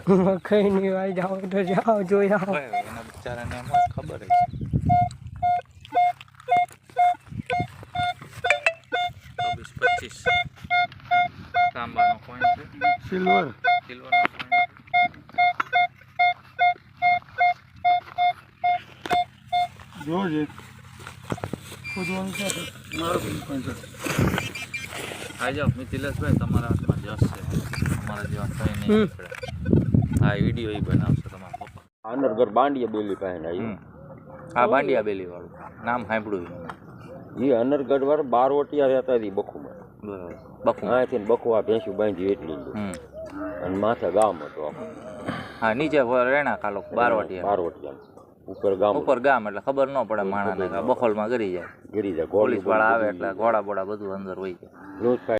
મકાઈની વાઈ જાઓ તો જાઓ જોઈ આવો. એના બિચારાને એમ જ ખબર છે. 24-25 તાંબાનો કોઈન છે. સિલ્વરનો કોઈન છે. જોજે ખોદવાનું છે મારું કોઈન છે. આ જાઓ મિથિલેશભાઈ, તમારા હાથમાં જશ છે. અમારા જેવા કંઈ નહીં પડે. હા, વિડીયો એ બનાવશે તમારા પપ્પા. આનરગઢ બાંડિયા બેલી પાસે આવ્યું. હા, બાંડિયા બેલી વાળું નામ સાંભળ્યું. એ અનરગઢ વાળા બારવટિયા રહેતા હતી બખુમાં. બરાબર. બખુ અહીંથી બખુઆ ભેંસું બાંધી એટલી અને માથે ગામ હતો આખું. હા, નીચે રેણા ખાલો બારવટિયા ઉપર ગામ એટલે ખબર ન પડે માણાને. બખોલમાં ગરી જાય. ગીરી જાય. પોલીસ વાળા આવે એટલે ઘોડા બોડા બધું અંદર હોય જાય.